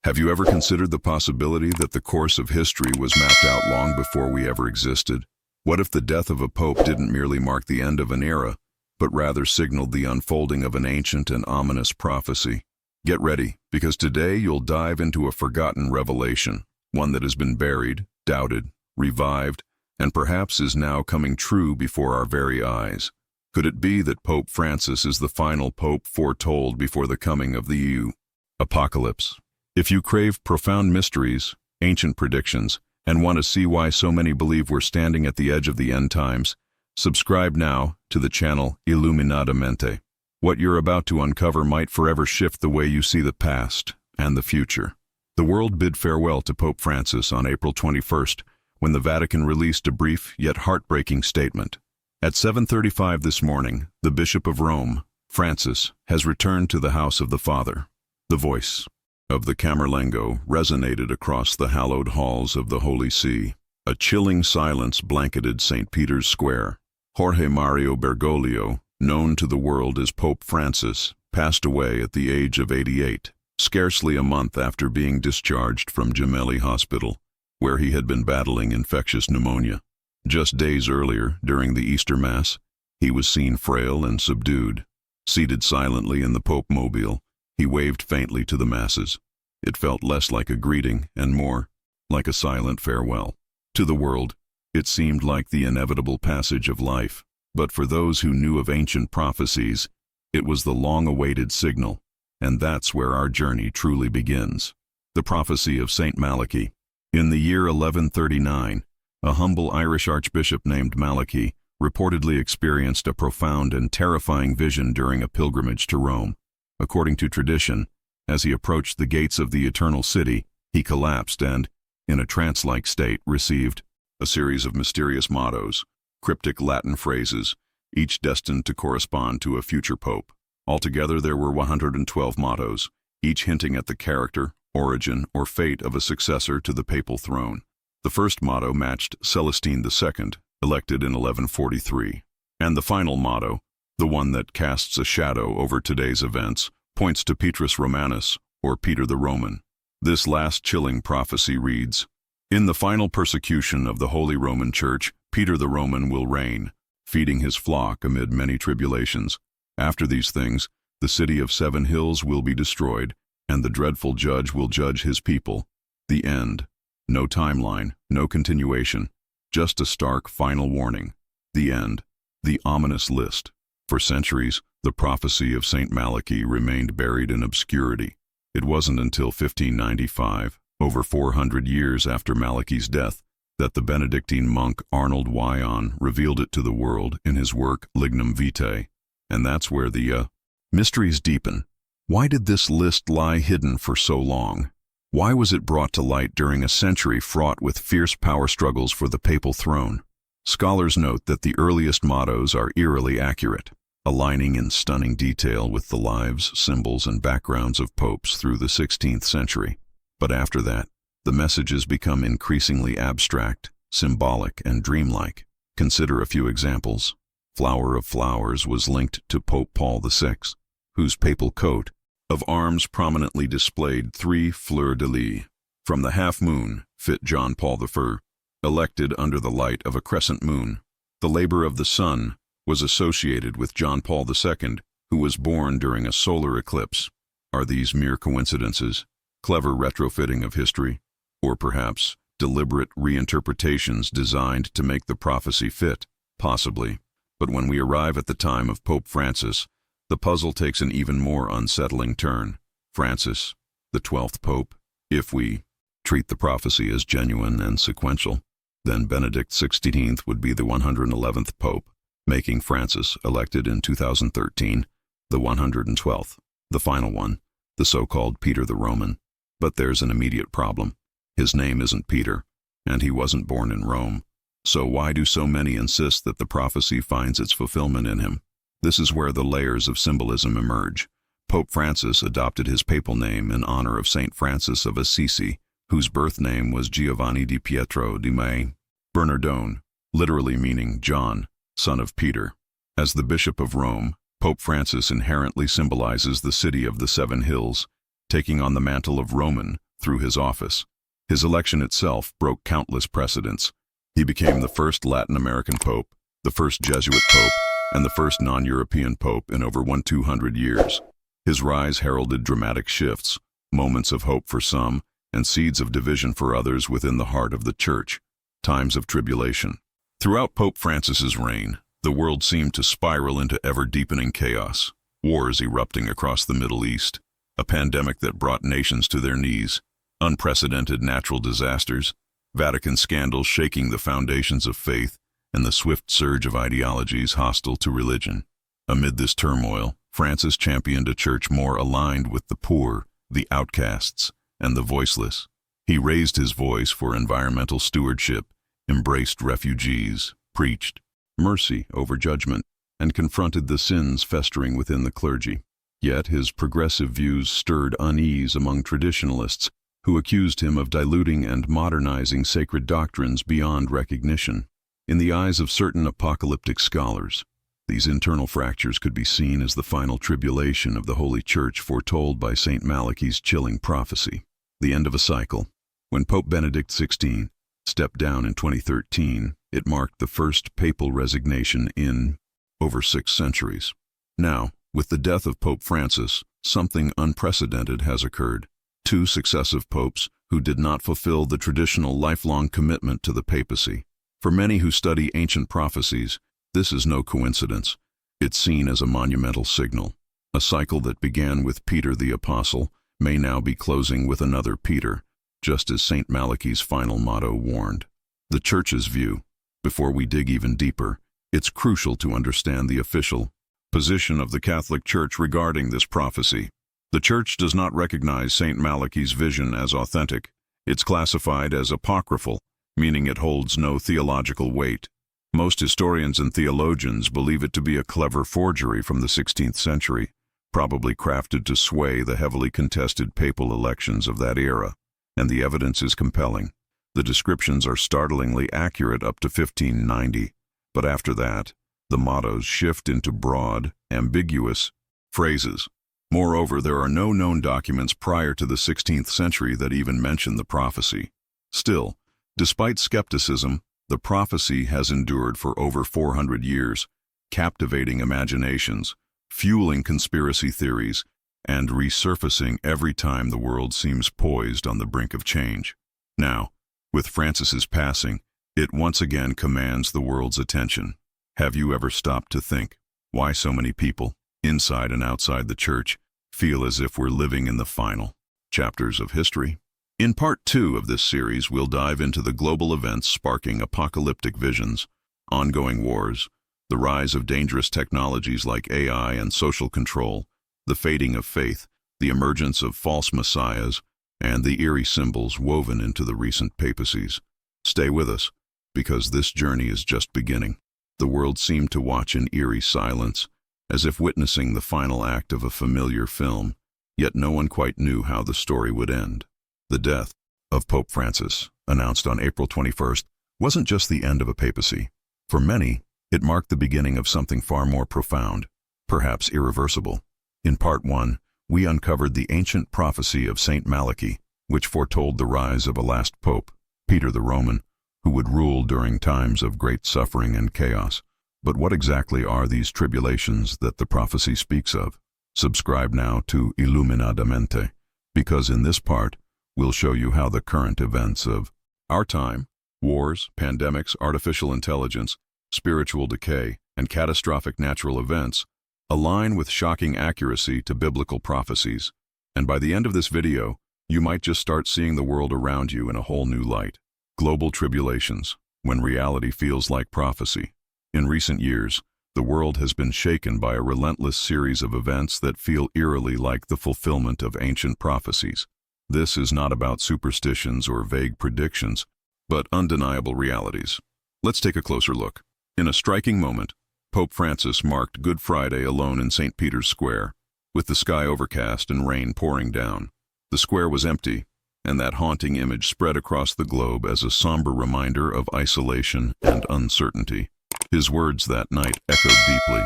Have you ever considered the possibility that the course of history was mapped out long before we ever existed? What if the death of a pope didn't merely mark the end of an era, but rather signaled the unfolding of an ancient and ominous prophecy? Get ready, because today you'll dive into a forgotten revelation, one that has been buried, doubted, revived, and perhaps is now coming true before our very eyes. Could it be that Pope Francis is the final pope foretold before the coming of the apocalypse? If you crave profound mysteries, ancient predictions, and want to see why so many believe we're standing at the edge of the end times, subscribe now to the channel Illuminatamente. What you're about to uncover might forever shift the way you see the past and the future. The world bid farewell to Pope Francis on April 21st, when the Vatican released a brief yet heartbreaking statement. At 7:35 this morning, the Bishop of Rome, Francis, has returned to the house of the Father. The voice of the Camerlengo resonated across the hallowed halls of the Holy See. A chilling silence blanketed St. Peter's Square. Jorge Mario Bergoglio, known to the world as Pope Francis, passed away at the age of 88, scarcely a month after being discharged from Gemelli Hospital, where he had been battling infectious pneumonia. Just days earlier, during the Easter Mass, he was seen frail and subdued. Seated silently in the Pope-mobile, he waved faintly to the masses. It felt less like a greeting and more like a silent farewell. To the world, it seemed like the inevitable passage of life, but for those who knew of ancient prophecies, it was the long-awaited signal, and that's where our journey truly begins. The prophecy of Saint Malachy. In the year 1139, a humble Irish archbishop named Malachy reportedly experienced a profound and terrifying vision during a pilgrimage to Rome. According to tradition, as he approached the gates of the Eternal City, he collapsed and, in a trance-like state, received a series of mysterious mottos, cryptic Latin phrases, each destined to correspond to a future pope. Altogether, there were 112 mottos, each hinting at the character, origin, or fate of a successor to the papal throne. The first motto matched Celestine II, elected in 1143. And the final motto, the one that casts a shadow over today's events, points to Petrus Romanus, or Peter the Roman. This last chilling prophecy reads, "In the final persecution of the Holy Roman Church, Peter the Roman will reign, feeding his flock amid many tribulations. After these things, the city of 7 hills will be destroyed, and the dreadful judge will judge his people." The end. No timeline, no continuation, just a stark final warning. The end. The ominous list. For centuries, the prophecy of Saint Malachy remained buried in obscurity. It wasn't until 1595, over 400 years after Malachy's death, that the Benedictine monk Arnold Wyon revealed it to the world in his work Lignum Vitae. And that's where the mysteries deepen. Why did this list lie hidden for so long? Why was it brought to light during a century fraught with fierce power struggles for the papal throne? Scholars note that the earliest mottos are eerily accurate, aligning in stunning detail with the lives, symbols, and backgrounds of popes through the 16th century. But after that, the messages become increasingly abstract, symbolic, and dreamlike. Consider a few examples. Flower of Flowers was linked to Pope Paul VI, whose papal coat of arms prominently displayed 3 fleurs-de-lis. From the half-moon, fit John Paul I, elected under the light of a crescent moon. The labor of the sun was associated with John Paul II, who was born during a solar eclipse. Are these mere coincidences, clever retrofitting of history, or perhaps deliberate reinterpretations designed to make the prophecy fit? Possibly. But when we arrive at the time of Pope Francis, the puzzle takes an even more unsettling turn. Francis, the 12th pope. If we treat the prophecy as genuine and sequential, then Benedict XVI would be the 111th pope, making Francis, elected in 2013, the 112th, the final one, the so-called Peter the Roman. But there's an immediate problem. His name isn't Peter, and he wasn't born in Rome. So why do so many insist that the prophecy finds its fulfillment in him? This is where the layers of symbolism emerge. Pope Francis adopted his papal name in honor of Saint Francis of Assisi, whose birth name was Giovanni di Pietro di Mai Bernardone, literally meaning John, son of Peter. As the Bishop of Rome, Pope Francis inherently symbolizes the city of the 7 hills, taking on the mantle of Roman through his office. His election itself broke countless precedents. He became the first Latin American pope, the first Jesuit pope, and the first non-European pope in over 200 years. His rise heralded dramatic shifts, moments of hope for some, and seeds of division for others within the heart of the Church. Times of tribulation. Throughout Pope Francis's reign, the world seemed to spiral into ever-deepening chaos. Wars erupting across the Middle East, a pandemic that brought nations to their knees, unprecedented natural disasters, Vatican scandals shaking the foundations of faith, and the swift surge of ideologies hostile to religion. Amid this turmoil, Francis championed a church more aligned with the poor, the outcasts, and the voiceless. He raised his voice for environmental stewardship, embraced refugees, preached mercy over judgment, and confronted the sins festering within the clergy. Yet his progressive views stirred unease among traditionalists who accused him of diluting and modernizing sacred doctrines beyond recognition. In the eyes of certain apocalyptic scholars, these internal fractures could be seen as the final tribulation of the Holy Church foretold by Saint Malachy's chilling prophecy. The end of a cycle. When Pope Benedict XVI stepped down in 2013, it marked the first papal resignation in over 6 centuries. Now, with the death of Pope Francis, something unprecedented has occurred. 2 successive popes who did not fulfill the traditional lifelong commitment to the papacy. For many who study ancient prophecies, this is no coincidence. It's seen as a monumental signal. A cycle that began with Peter the Apostle may now be closing with another Peter, just as Saint Malachy's final motto warned. The Church's view. Before we dig even deeper, it's crucial to understand the official position of the Catholic Church regarding this prophecy. The Church does not recognize Saint Malachy's vision as authentic. It's classified as apocryphal, meaning it holds no theological weight. Most historians and theologians believe it to be a clever forgery from the 16th century, probably crafted to sway the heavily contested papal elections of that era. And the evidence is compelling. The descriptions are startlingly accurate up to 1590, but after that, the mottos shift into broad, ambiguous phrases. Moreover, there are no known documents prior to the 16th century that even mention the prophecy. Still, despite skepticism, the prophecy has endured for over 400 years, captivating imaginations, fueling conspiracy theories, and resurfacing every time the world seems poised on the brink of change. Now, with Francis's passing, it once again commands the world's attention. Have you ever stopped to think why so many people, inside and outside the Church, feel as if we're living in the final chapters of history? In part 2 of this series, we'll dive into the global events sparking apocalyptic visions, ongoing wars, the rise of dangerous technologies like AI and social control, the fading of faith, the emergence of false messiahs, and the eerie symbols woven into the recent papacies. Stay with us, because this journey is just beginning. The world seemed to watch in eerie silence, as if witnessing the final act of a familiar film, yet no one quite knew how the story would end. The death of Pope Francis, announced on April 21st, wasn't just the end of a papacy. For many, it marked the beginning of something far more profound, perhaps irreversible. In part 1, we uncovered the ancient prophecy of Saint Malachy, which foretold the rise of a last pope, Peter the Roman, who would rule during times of great suffering and chaos. But what exactly are these tribulations that the prophecy speaks of? Subscribe now to Illuminadamente, because in this part, we'll show you how the current events of our time, wars, pandemics, artificial intelligence, spiritual decay, and catastrophic natural events, align with shocking accuracy to biblical prophecies. And by the end of this video, you might just start seeing the world around you in a whole new light. Global tribulations, when reality feels like prophecy. In recent years, the world has been shaken by a relentless series of events that feel eerily like the fulfillment of ancient prophecies. This is not about superstitions or vague predictions, but undeniable realities. Let's take a closer look. In a striking moment, Pope Francis marked Good Friday alone in St. Peter's Square, with the sky overcast and rain pouring down. The square was empty, and that haunting image spread across the globe as a somber reminder of isolation and uncertainty. His words that night echoed deeply,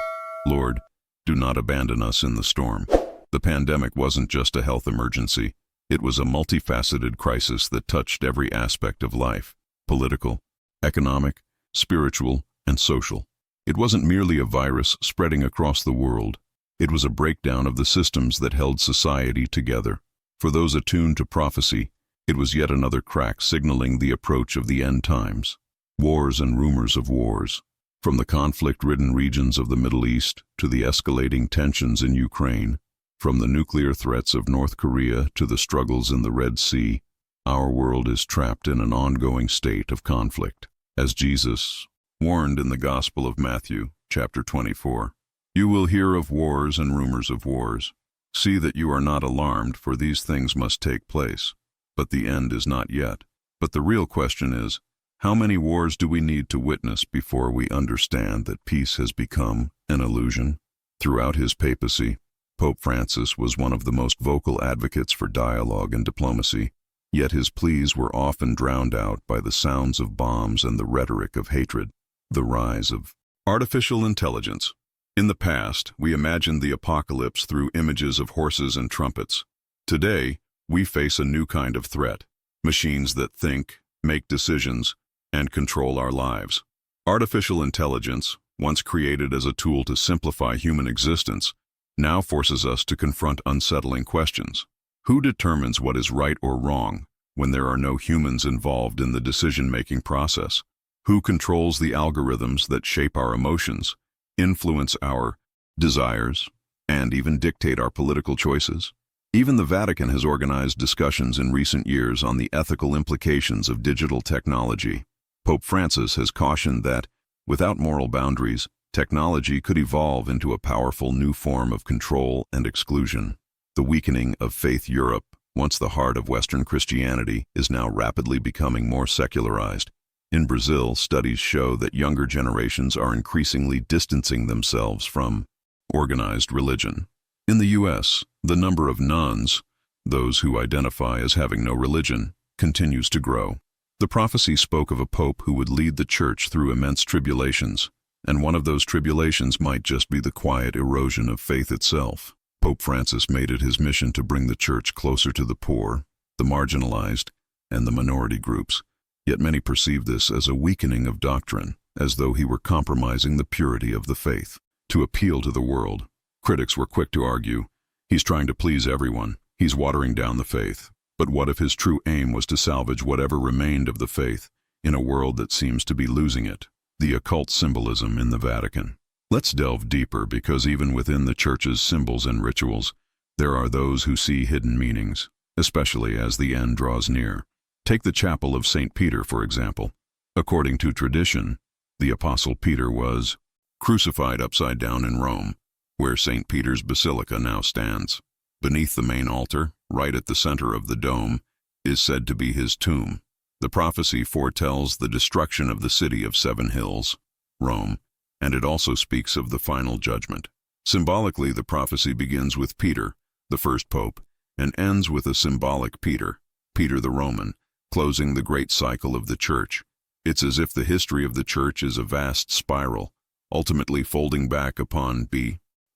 "Lord, do not abandon us in the storm." The pandemic wasn't just a health emergency, It was a multifaceted crisis that touched every aspect of life: political, economic, spiritual, and social. It wasn't merely a virus spreading across the world. It was a breakdown of the systems that held society together. For those attuned to prophecy, it was yet another crack signaling the approach of the end times. Wars and rumors of wars. From the conflict-ridden regions of the Middle East to the escalating tensions in Ukraine, from the nuclear threats of North Korea to the struggles in the Red Sea, our world is trapped in an ongoing state of conflict. As Jesus warned in the Gospel of Matthew, chapter 24, "You will hear of wars and rumors of wars. See that you are not alarmed, for these things must take place, but the end is not yet." But the real question is, how many wars do we need to witness before we understand that peace has become an illusion? Throughout his papacy, Pope Francis was one of the most vocal advocates for dialogue and diplomacy, yet his pleas were often drowned out by the sounds of bombs and the rhetoric of hatred. The rise of artificial intelligence. In the past, we imagined the apocalypse through images of horses and trumpets. Today, we face a new kind of threat: machines that think, make decisions, and control our lives. Artificial intelligence, once created as a tool to simplify human existence, now forces us to confront unsettling questions. Who determines what is right or wrong when there are no humans involved in the decision-making process? Who controls the algorithms that shape our emotions, influence our desires, and even dictate our political choices? Even the Vatican has organized discussions in recent years on the ethical implications of digital technology. Pope Francis has cautioned that, without moral boundaries, technology could evolve into a powerful new form of control and exclusion. The weakening of faith. Europe, once the heart of Western Christianity, is now rapidly becoming more secularized. In Brazil, studies show that younger generations are increasingly distancing themselves from organized religion. In the U.S., the number of nones, those who identify as having no religion, continues to grow. The prophecy spoke of a pope who would lead the church through immense tribulations, and one of those tribulations might just be the quiet erosion of faith itself. Pope Francis made it his mission to bring the church closer to the poor, the marginalized, and the minority groups. Yet many perceive this as a weakening of doctrine, as though he were compromising the purity of the faith. To appeal to the world, critics were quick to argue, he's trying to please everyone, he's watering down the faith. But what if his true aim was to salvage whatever remained of the faith in a world that seems to be losing it? The occult symbolism in the Vatican. Let's delve deeper, because even within the Church's symbols and rituals, there are those who see hidden meanings, especially as the end draws near. Take the chapel of St. Peter, for example. According to tradition, the Apostle Peter was crucified upside down in Rome, where St. Peter's Basilica now stands. Beneath the main altar, right at the center of the dome, is said to be his tomb. The prophecy foretells the destruction of the city of 7 hills, Rome, and it also speaks of the final judgment. Symbolically, the prophecy begins with Peter, the first pope, and ends with a symbolic Peter, Peter the Roman, closing the great cycle of the church. It's as if the history of the church is a vast spiral, ultimately folding back upon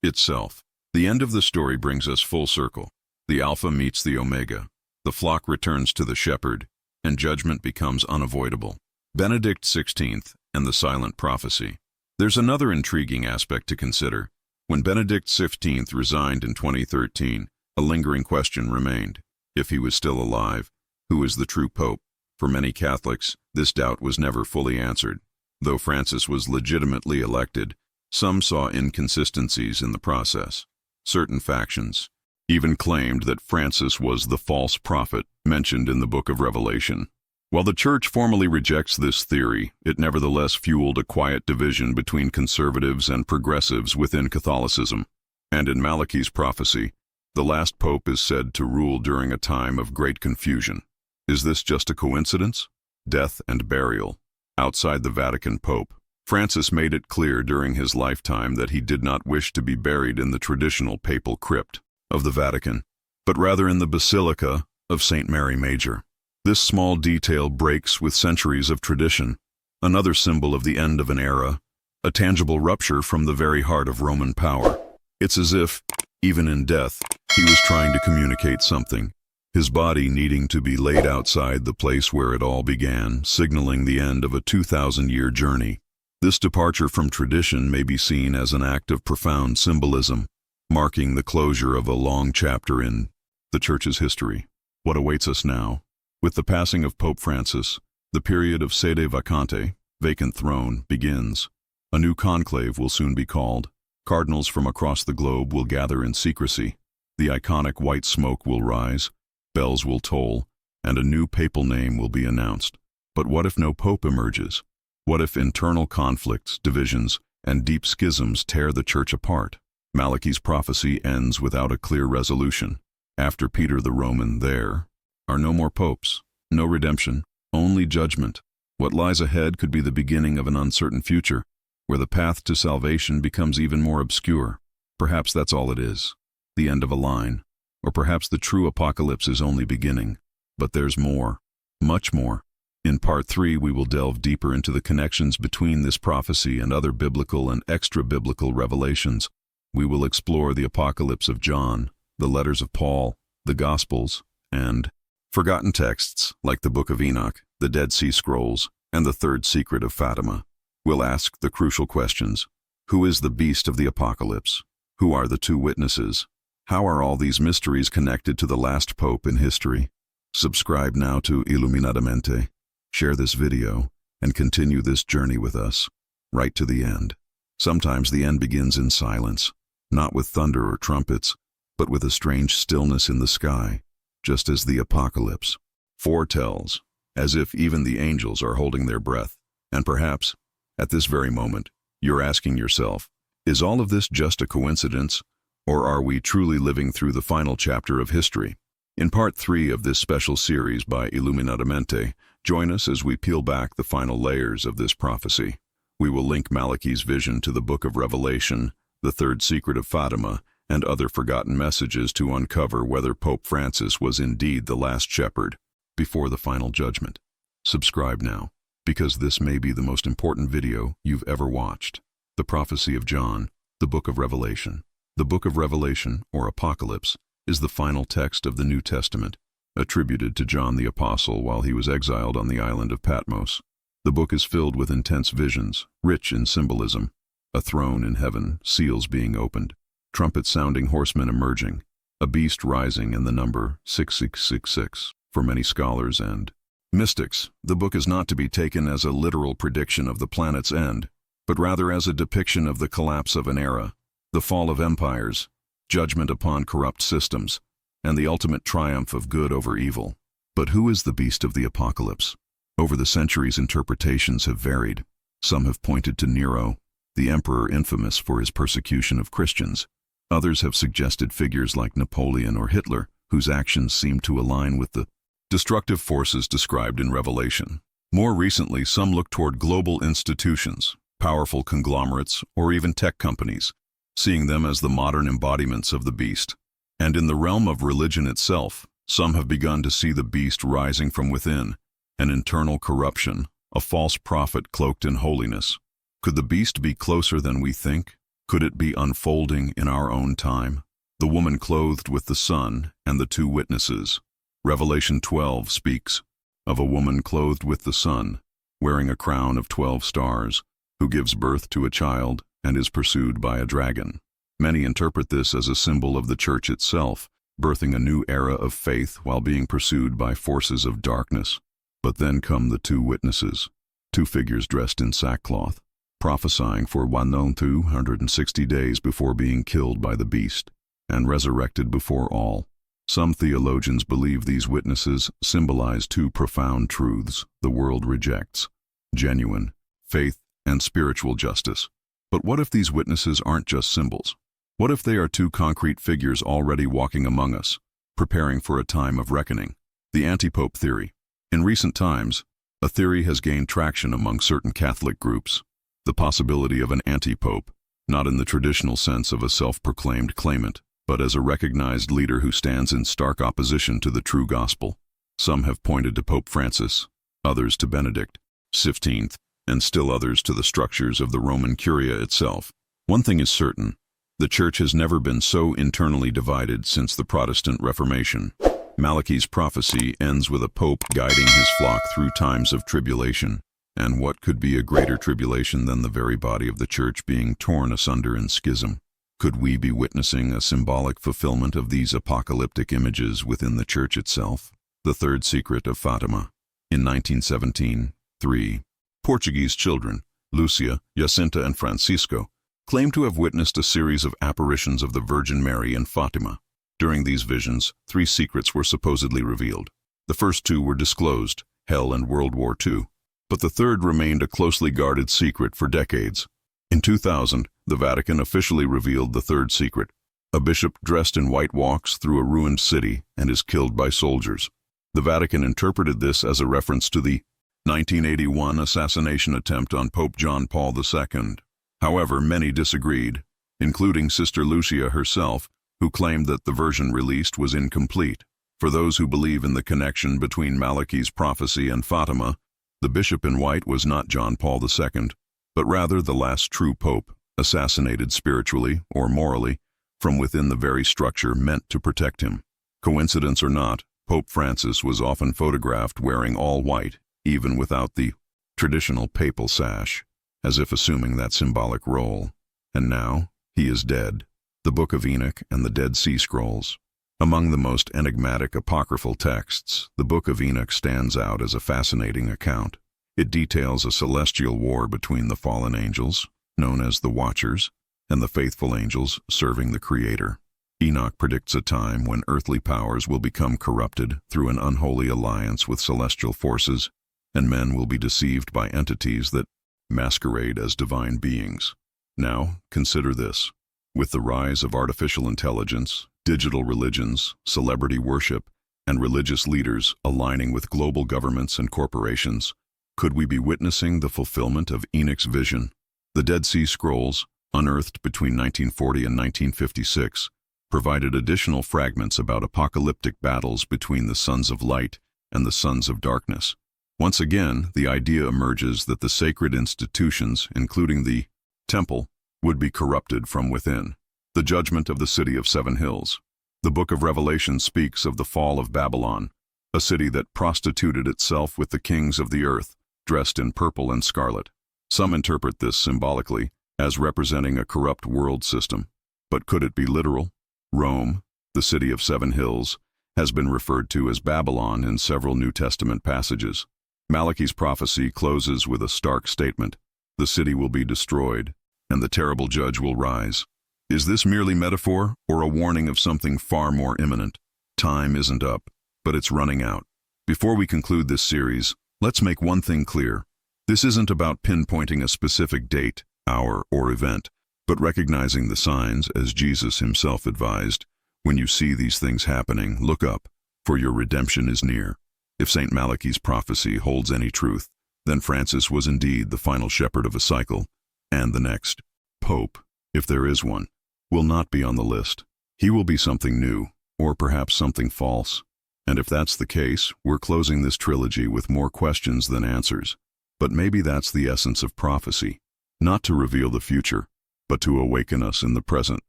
itself. The end of the story brings us full circle. The Alpha meets the Omega. The flock returns to the shepherd, and judgment becomes unavoidable. Benedict XVI and the silent prophecy. There's another intriguing aspect to consider. When Benedict XVI resigned in 2013, a lingering question remained. If he was still alive, who is the true pope? For many Catholics, this doubt was never fully answered. Though Francis was legitimately elected, some saw inconsistencies in the process. Certain factions even claimed that Francis was the false prophet mentioned in the Book of Revelation. While the Church formally rejects this theory, it nevertheless fueled a quiet division between conservatives and progressives within Catholicism. And in Malachy's prophecy, the last pope is said to rule during a time of great confusion. Is this just a coincidence? Death and burial. Outside the Vatican pope, Francis made it clear during his lifetime that he did not wish to be buried in the traditional papal crypt of the Vatican, but rather in the Basilica of St. Mary Major. This small detail breaks with centuries of tradition, another symbol of the end of an era, a tangible rupture from the very heart of Roman power. It's as if, even in death, he was trying to communicate something. his body needing to be laid outside the place where it all began, signaling the end of a 2,000-year journey. This departure from tradition may be seen as an act of profound symbolism, marking the closure of a long chapter in the Church's history. What awaits us now? With the passing of Pope Francis, the period of sede vacante, vacant throne, begins. A new conclave will soon be called. Cardinals from across the globe will gather in secrecy. The iconic white smoke will rise, bells will toll, and a new papal name will be announced. But what if no pope emerges? What if internal conflicts, divisions, and deep schisms tear the Church apart? Malachy's prophecy ends without a clear resolution. After Peter the Roman, there are no more popes, no redemption, only judgment. What lies ahead could be the beginning of an uncertain future, where the path to salvation becomes even more obscure. Perhaps that's all it is, the end of a line. Or perhaps the true apocalypse is only beginning. But there's more, much more. In Part 3, we will delve deeper into the connections between this prophecy and other biblical and extra-biblical revelations. We will explore the apocalypse of John, the letters of Paul, the Gospels, and forgotten texts like the Book of Enoch, the Dead Sea Scrolls, and the Third Secret of Fatima. We'll ask the crucial questions. Who is the beast of the apocalypse? Who are the two witnesses? How are all these mysteries connected to the last pope in history? Subscribe now to Illuminatamente. Share this video and continue this journey with us, right to the end. Sometimes the end begins in silence, not with thunder or trumpets, but with a strange stillness in the sky, just as the apocalypse foretells, as if even the angels are holding their breath. And perhaps, at this very moment, you're asking yourself, is all of this just a coincidence, or are we truly living through the final chapter of history? In Part 3 of this special series by Illuminatamente, join us as we peel back the final layers of this prophecy. We will link Malachy's vision to the Book of Revelation, the Third Secret of Fatima, and other forgotten messages to uncover whether Pope Francis was indeed the last shepherd before the final judgment. Subscribe now, because this may be the most important video you've ever watched. The Prophecy of John, the Book of Revelation. The Book of Revelation, or Apocalypse, is the final text of the New Testament, attributed to John the Apostle while he was exiled on the island of Patmos. The book is filled with intense visions, rich in symbolism. A throne in heaven, seals being opened, trumpet-sounding horsemen emerging, a beast rising, and the number 6666 for many scholars and mystics. The book is not to be taken as a literal prediction of the planet's end, but rather as a depiction of the collapse of an era, the fall of empires, judgment upon corrupt systems, and the ultimate triumph of good over evil. But who is the beast of the apocalypse? Over the centuries, interpretations have varied. Some have pointed to Nero, the emperor infamous for his persecution of Christians. Others have suggested figures like Napoleon or Hitler, whose actions seem to align with the destructive forces described in Revelation. More recently, some look toward global institutions, powerful conglomerates, or even tech companies, seeing them as the modern embodiments of the beast. And in the realm of religion itself, some have begun to see the beast rising from within, an internal corruption, a false prophet cloaked in holiness. Could the beast be closer than we think? Could it be unfolding in our own time? The woman clothed with the sun and the two witnesses. Revelation 12 speaks of a woman clothed with the sun, wearing a crown of 12 stars, who gives birth to a child and is pursued by a dragon. Many interpret this as a symbol of the Church itself, birthing a new era of faith while being pursued by forces of darkness. But then come the two witnesses, two figures dressed in sackcloth, prophesying for 1,260 days before being killed by the beast, and resurrected before all. Some theologians believe these witnesses symbolize two profound truths the world rejects: genuine faith and spiritual justice. But what if these witnesses aren't just symbols? What if they are two concrete figures already walking among us, preparing for a time of reckoning? The anti-pope theory. In recent times, a theory has gained traction among certain Catholic groups. The possibility of an anti-pope, not in the traditional sense of a self-proclaimed claimant, but as a recognized leader who stands in stark opposition to the true gospel. Some have pointed to Pope Francis, others to Benedict XVI, and still others to the structures of the Roman Curia itself. One thing is certain: the Church has never been so internally divided since the Protestant Reformation. Malachy's prophecy ends with a pope guiding his flock through times of tribulation. And what could be a greater tribulation than the very body of the church being torn asunder in schism? Could we be witnessing a symbolic fulfillment of these apocalyptic images within the church itself? The third secret of Fatima. In 1917, three Portuguese children, Lucia, Jacinta, and Francisco, claim to have witnessed a series of apparitions of the Virgin Mary and Fatima. During these visions, three secrets were supposedly revealed. The first two were disclosed, hell and World War II. But the third remained a closely guarded secret for decades. In 2000, the Vatican officially revealed the third secret. A bishop dressed in white walks through a ruined city and is killed by soldiers. The Vatican interpreted this as a reference to the 1981 assassination attempt on Pope John Paul II. However, many disagreed, including Sister Lucia herself, who claimed that the version released was incomplete. For those who believe in the connection between Malachy's prophecy and Fatima, the bishop in white was not John Paul II, but rather the last true pope, assassinated spiritually or morally from within the very structure meant to protect him. Coincidence or not, Pope Francis was often photographed wearing all white, even without the traditional papal sash, as if assuming that symbolic role. And now, he is dead. The Book of Enoch and the Dead Sea Scrolls. Among the most enigmatic apocryphal texts, the Book of Enoch stands out as a fascinating account. It details a celestial war between the fallen angels, known as the Watchers, and the faithful angels serving the Creator. Enoch predicts a time when earthly powers will become corrupted through an unholy alliance with celestial forces, and men will be deceived by entities that masquerade as divine beings. Now, consider this. With the rise of artificial intelligence, digital religions, celebrity worship, and religious leaders aligning with global governments and corporations, could we be witnessing the fulfillment of Enoch's vision? The Dead Sea Scrolls, unearthed between 1940 and 1956, provided additional fragments about apocalyptic battles between the sons of light and the sons of darkness. Once again, the idea emerges that the sacred institutions, including the temple, would be corrupted from within. The judgment of the city of Seven Hills. The Book of Revelation speaks of the fall of Babylon, a city that prostituted itself with the kings of the earth, dressed in purple and scarlet. Some interpret this symbolically as representing a corrupt world system. But could it be literal? Rome, the city of Seven Hills, has been referred to as Babylon in several New Testament passages. Malachy's prophecy closes with a stark statement: the city will be destroyed, and the terrible judge will rise. Is this merely metaphor, or a warning of something far more imminent? Time isn't up, but it's running out. Before we conclude this series, let's make one thing clear. This isn't about pinpointing a specific date, hour, or event, but recognizing the signs, as Jesus himself advised. When you see these things happening, look up, for your redemption is near. If Saint Malachy's prophecy holds any truth, then Francis was indeed the final shepherd of a cycle, and the next pope, if there is one, will not be on the list. He will be something new, or perhaps something false. And if that's the case, we're closing this trilogy with more questions than answers. But maybe that's the essence of prophecy, not to reveal the future, but to awaken us in the present.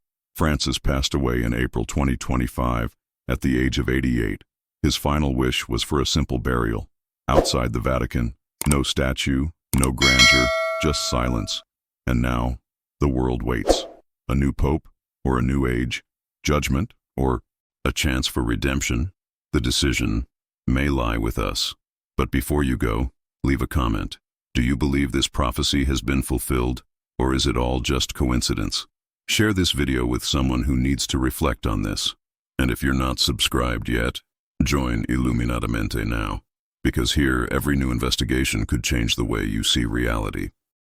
Francis passed away in April 2025 at the age of 88. His final wish was for a simple burial. Outside the Vatican, no statue, no grandeur, just silence. And now, the world waits. A new pope, or a new age, judgment, or a chance for redemption. The decision may lie with us. But before you go, leave a comment. Do you believe this prophecy has been fulfilled, or is it all just coincidence? Share this video with someone who needs to reflect on this. And if you're not subscribed yet, join Illuminatamente now, because here every new investigation could change the way you see reality.